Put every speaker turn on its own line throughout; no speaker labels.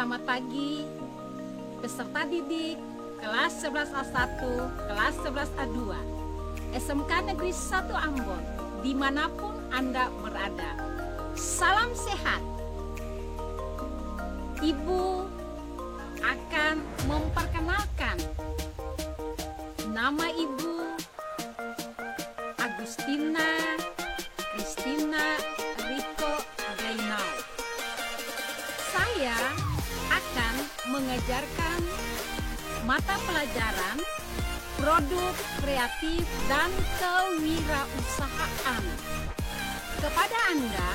Selamat pagi peserta didik kelas 11A1, kelas 11A2, SMK Negeri 1 Ambon, dimanapun Anda berada. Salam sehat. Ibu akan memperkenalkan nama Ibu Agustina Christina Rico Reynal. Saya akan mengajarkan mata pelajaran produk kreatif dan kewirausahaan kepada Anda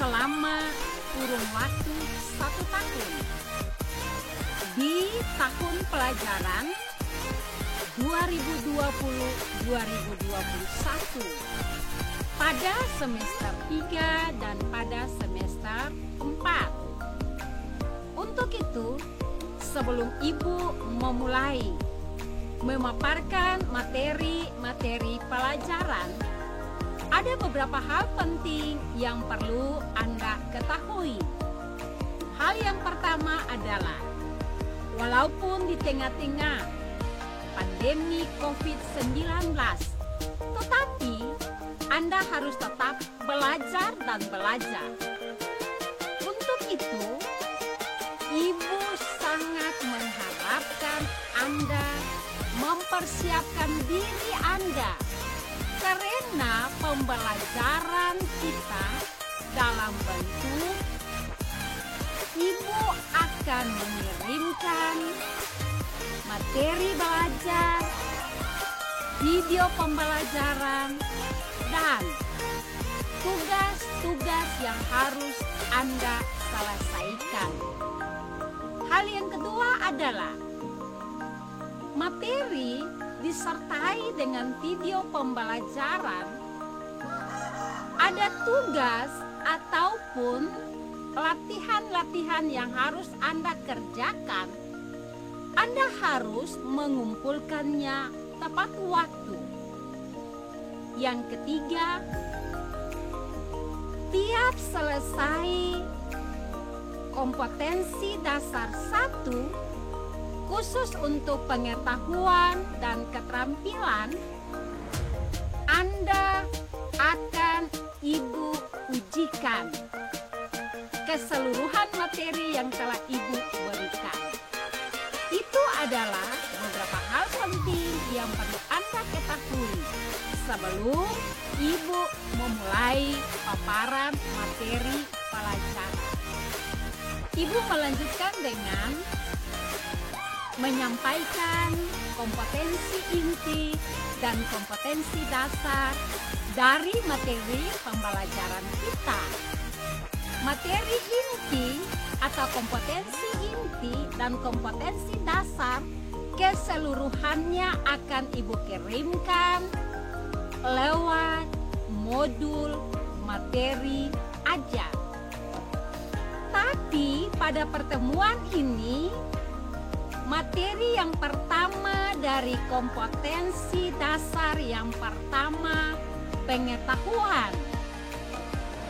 selama kurun waktu 1 tahun di tahun pelajaran 2020-2021 pada semester 3 dan pada semester 4. Untuk itu, sebelum Ibu memulai memaparkan materi-materi pelajaran, ada beberapa hal penting yang perlu Anda ketahui. Hal yang pertama adalah, walaupun di tengah-tengah pandemi COVID-19, tetapi Anda harus tetap belajar dan belajar. Untuk itu, Ibu sangat mengharapkan Anda mempersiapkan diri Anda, karena pembelajaran kita dalam bentuk Ibu akan mengirimkan materi belajar, video pembelajaran, dan tugas-tugas yang harus Anda selesaikan. Hal yang kedua adalah materi disertai dengan video pembelajaran. Ada tugas ataupun latihan-latihan yang harus Anda kerjakan. Anda harus mengumpulkannya tepat waktu. Yang ketiga, tiap selesai kompetensi dasar 1 khusus untuk pengetahuan dan keterampilan, Anda akan Ibu ujikan keseluruhan materi yang telah Ibu berikan. Itu adalah beberapa hal penting yang perlu Anda ketahui sebelum Ibu memulai paparan materi pelajaran. Ibu melanjutkan dengan menyampaikan kompetensi inti dan kompetensi dasar dari materi pembelajaran kita. Materi inti atau kompetensi inti dan kompetensi dasar keseluruhannya akan Ibu kirimkan lewat modul materi ajar. Tapi pada pertemuan ini, materi yang pertama dari kompetensi dasar yang pertama, pengetahuan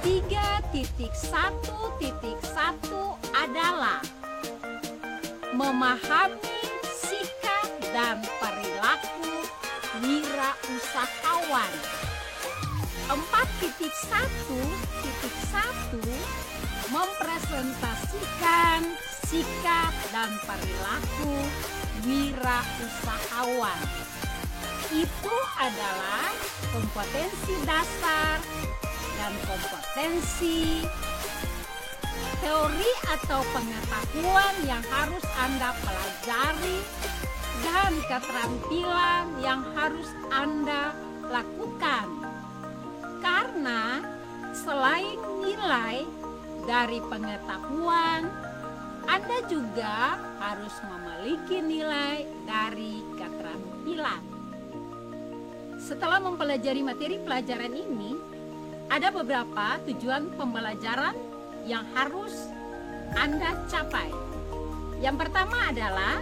3.1.1 adalah memahami sikap dan perilaku wirausahawan. 4.1.1 mempresentasikan sikap dan perilaku wirausahawan. Itu adalah kompetensi dasar dan kompetensi teori atau pengetahuan yang harus Anda pelajari dan keterampilan yang harus Anda lakukan. Karena selain nilai dari pengetahuan, Anda juga harus memiliki nilai dari keterampilan. Setelah mempelajari materi pelajaran ini, ada beberapa tujuan pembelajaran yang harus Anda capai. Yang pertama adalah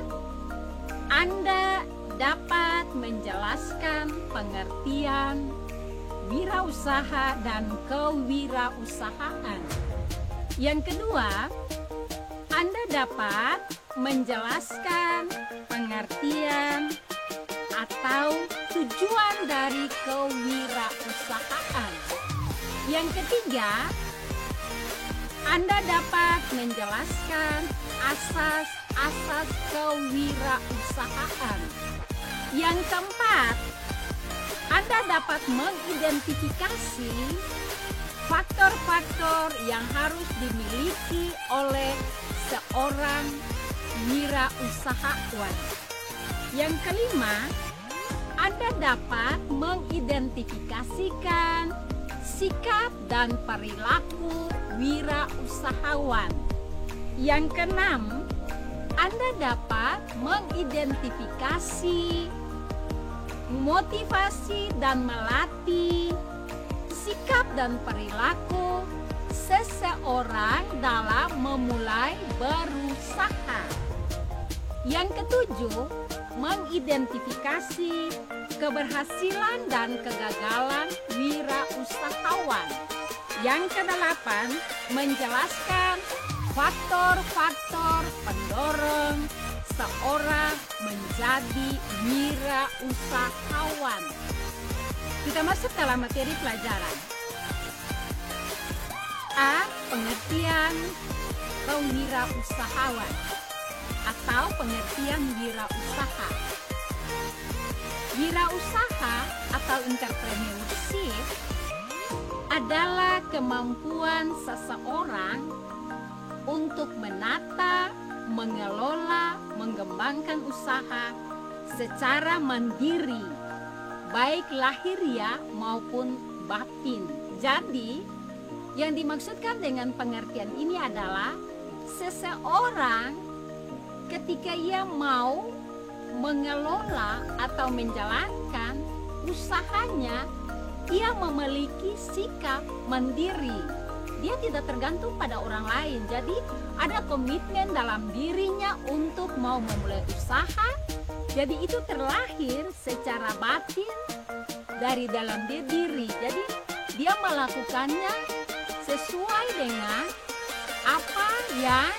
Anda dapat menjelaskan pengertian wirausaha dan kewirausahaan. Yang kedua, Anda dapat menjelaskan pengertian atau tujuan dari kewirausahaan. Yang ketiga, Anda dapat menjelaskan asas-asas kewirausahaan. Yang keempat, Anda dapat mengidentifikasi faktor-faktor yang harus dimiliki oleh seorang wirausahawan. Yang kelima, Anda dapat mengidentifikasikan sikap dan perilaku wirausahawan. Yang keenam, Anda dapat mengidentifikasi, motivasi dan melatih sikap dan perilaku seseorang dalam memulai berusaha. Yang ketujuh, mengidentifikasi keberhasilan dan kegagalan wirausahawan. Yang kedelapan, menjelaskan faktor-faktor pendorong seorang menjadi wirausahawan. Kita masuk dalam materi pelajaran. A. Pengertian kewirausahawan atau pengertian wirausaha. Wirausaha atau entrepreneurship adalah kemampuan seseorang untuk menata, mengelola, mengembangkan usaha secara mandiri, baik lahiriah maupun batin. Jadi, yang dimaksudkan dengan pengertian ini adalah seseorang ketika ia mau mengelola atau menjalankan usahanya, ia memiliki sikap mandiri. Dia tidak tergantung pada orang lain. Jadi ada komitmen dalam dirinya untuk mau memulai usaha. Jadi itu terlahir secara batin dari dalam diri. Jadi dia melakukannya sesuai dengan apa yang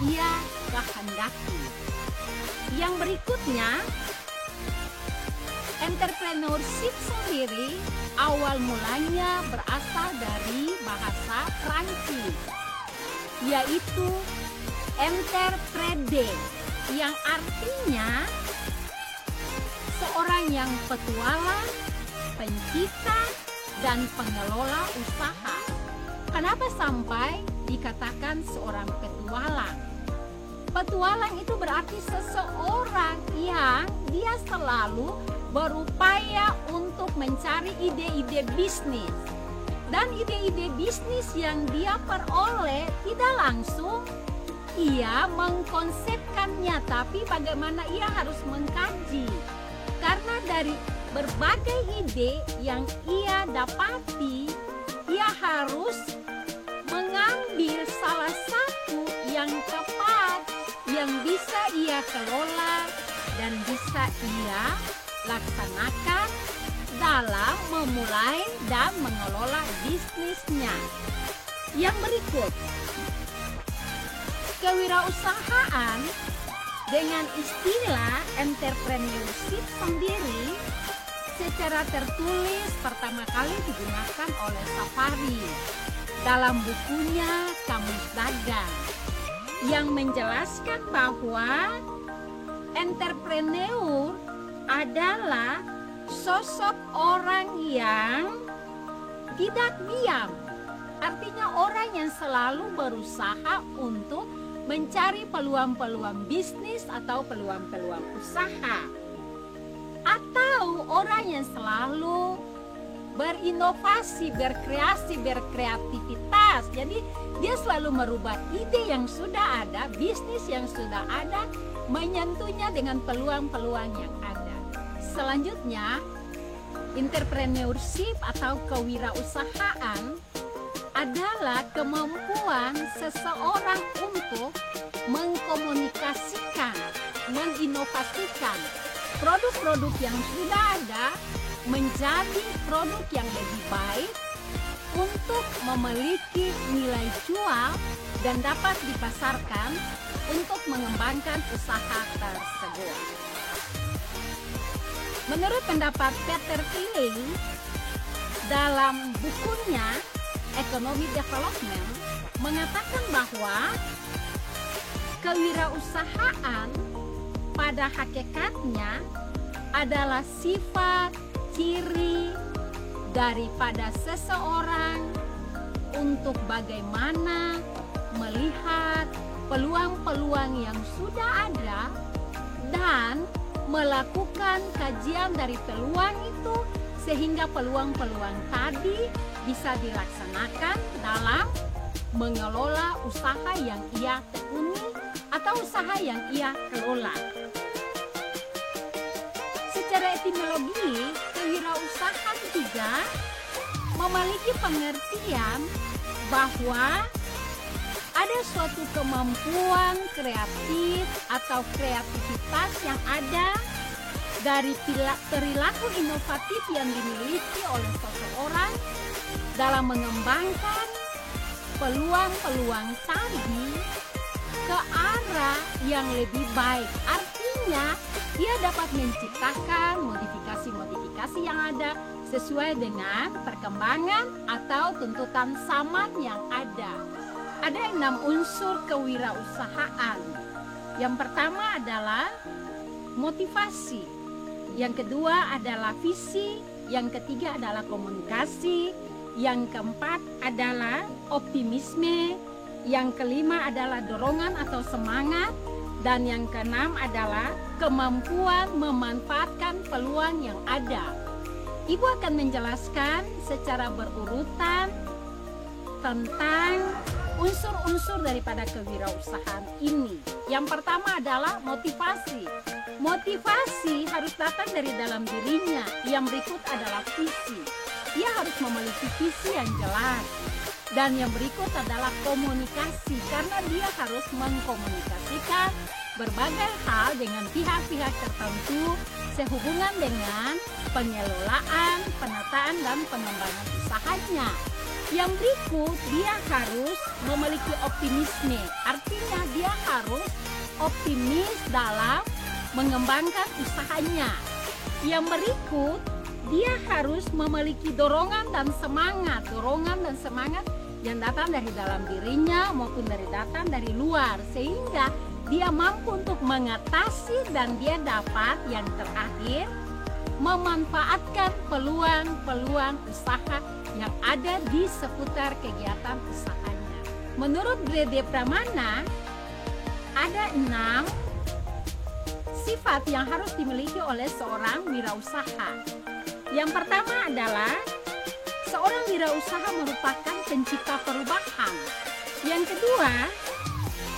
ia kehendaki. Yang berikutnya, entrepreneurship sendiri awal mulanya berasal dari bahasa Prancis, yaitu entreprendre, yang artinya seorang yang petualang, pencipta, dan pengelola usaha. Kenapa sampai dikatakan seorang petualang? Petualang itu berarti seseorang yang dia selalu berupaya untuk mencari ide-ide bisnis. Dan ide-ide bisnis yang dia peroleh tidak langsung ia mengkonsepkannya, tapi bagaimana ia harus mengkaji. Karena dari berbagai ide yang ia dapati, ia harus mengambil salah satu yang tepat, yang bisa ia kelola dan bisa ia laksanakan dalam memulai dan mengelola bisnisnya. Yang berikut, kewirausahaan dengan istilah entrepreneurship sendiri secara tertulis pertama kali digunakan oleh Safari dalam bukunya Kamus Dagang, yang menjelaskan bahwa entrepreneur adalah sosok orang yang tidak diam. Artinya orang yang selalu berusaha untuk mencari peluang-peluang bisnis atau peluang-peluang usaha. Atau orang yang selalu berinovasi, berkreasi, berkreativitas. Jadi dia selalu merubah ide yang sudah ada, bisnis yang sudah ada, menyentuhnya dengan peluang-peluang yang ada. Selanjutnya, entrepreneurship atau kewirausahaan adalah kemampuan seseorang untuk mengkomunikasikan, menginovasikan produk-produk yang sudah ada menjadi produk yang lebih baik untuk memiliki nilai jual dan dapat dipasarkan untuk mengembangkan usaha tersebut. Menurut pendapat Peter Thiel dalam bukunya Economic Development mengatakan bahwa kewirausahaan pada hakikatnya adalah sifat ciri daripada seseorang untuk bagaimana melihat peluang-peluang yang sudah ada dan melakukan kajian dari peluang itu sehingga peluang-peluang tadi bisa dilaksanakan dalam mengelola usaha yang ia tekuni atau usaha yang ia kelola. Secara etimologi, kewirausahaan juga memiliki pengertian bahwa ada suatu kemampuan kreatif atau kreativitas yang ada dari perilaku inovatif yang dimiliki oleh seseorang dalam mengembangkan peluang-peluang tadi ke arah yang lebih baik. Artinya, dia dapat menciptakan modifikasi-modifikasi yang ada sesuai dengan perkembangan atau tuntutan zaman yang ada. Ada 6 unsur kewirausahaan. Yang pertama adalah motivasi. Yang kedua adalah visi. Yang ketiga adalah komunikasi. Yang keempat adalah optimisme. Yang kelima adalah dorongan atau semangat. Dan yang keenam adalah kemampuan memanfaatkan peluang yang ada. Ibu akan menjelaskan secara berurutan tentang unsur-unsur daripada kewirausahaan ini. Yang pertama adalah motivasi. Motivasi harus datang dari dalam dirinya. Yang berikut adalah visi. Dia harus memiliki visi yang jelas. Dan yang berikut adalah komunikasi, karena dia harus mengkomunikasikan berbagai hal dengan pihak-pihak tertentu sehubungan dengan pengelolaan, penataan, dan pengembangan usahanya. Yang berikut, dia harus memiliki optimisme, artinya dia harus optimis dalam mengembangkan usahanya. Yang berikut, dia harus memiliki dorongan dan semangat yang datang dari dalam dirinya maupun datang dari luar, sehingga dia mampu untuk mengatasi dan dia dapat yang terakhir memanfaatkan peluang-peluang usaha yang ada di seputar kegiatan usahanya. Menurut Brede Pramana, ada 6 sifat yang harus dimiliki oleh seorang wirausaha. Yang pertama adalah seorang wirausaha merupakan pencipta perubahan. Yang kedua,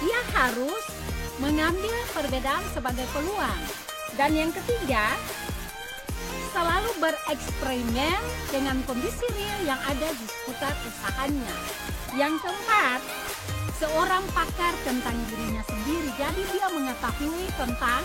ia harus mengambil perbedaan sebagai peluang. Dan yang ketiga, selalu bereksperimen dengan kondisi real yang ada di seputar usahanya. Yang keempat, seorang pakar tentang dirinya sendiri. Jadi dia mengetahui tentang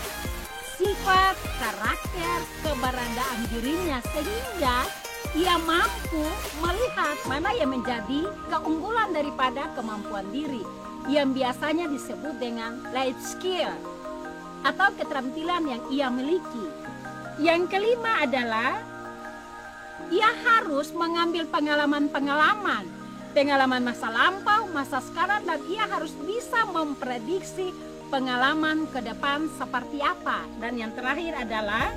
sifat, karakter, keberadaan dirinya sehingga ia mampu melihat mana yang menjadi keunggulan daripada kemampuan diri yang biasanya disebut dengan life skill atau keterampilan yang ia miliki. Yang kelima adalah ia harus mengambil pengalaman masa lampau, masa sekarang, dan ia harus bisa memprediksi pengalaman ke depan seperti apa. Dan yang terakhir adalah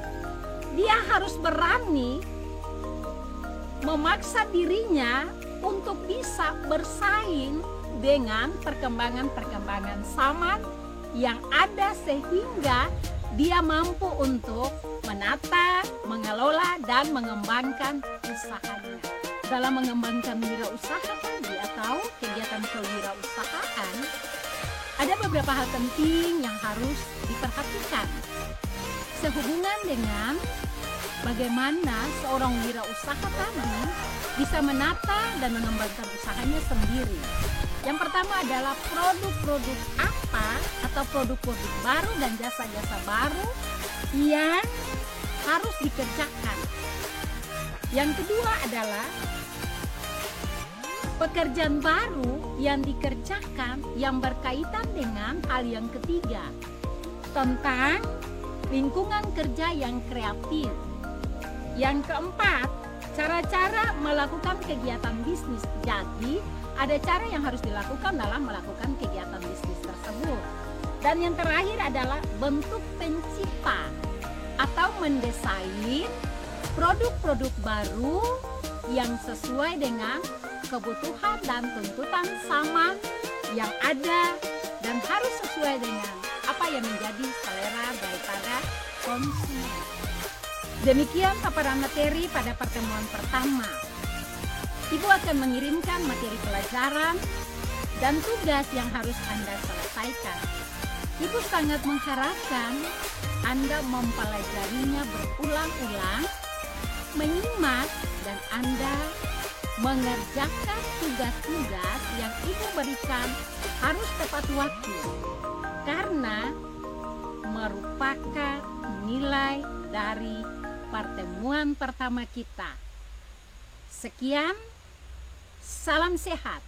dia harus berani memaksa dirinya untuk bisa bersaing dengan perkembangan-perkembangan zaman yang ada sehingga dia mampu untuk menata, mengelola, dan mengembangkan usahanya. Dalam mengembangkan wirausaha tadi atau kegiatan kewirausahaan, ada beberapa hal penting yang harus diperhatikan sehubungan dengan bagaimana seorang wirausaha tadi bisa menata dan mengembangkan usahanya sendiri. Yang pertama adalah produk-produk apa atau produk-produk baru dan jasa-jasa baru yang harus dikerjakan. Yang kedua adalah pekerjaan baru yang dikerjakan yang berkaitan dengan hal yang ketiga, tentang lingkungan kerja yang kreatif. Yang keempat, cara-cara melakukan kegiatan bisnis. Jadi, ada cara yang harus dilakukan dalam melakukan kegiatan bisnis tersebut. Dan yang terakhir adalah bentuk pencipta atau mendesain produk-produk baru yang sesuai dengan kebutuhan dan tuntutan zaman yang ada dan harus sesuai dengan apa yang menjadi selera daripada konsumen. Demikian paparan materi pada pertemuan pertama. Ibu akan mengirimkan materi pelajaran dan tugas yang harus Anda selesaikan. Ibu sangat mengharapkan Anda mempelajarinya berulang-ulang, menyimak, dan Anda mengerjakan tugas-tugas yang Ibu berikan harus tepat waktu, karena merupakan nilai dari pertemuan pertama kita. Sekian, salam sehat.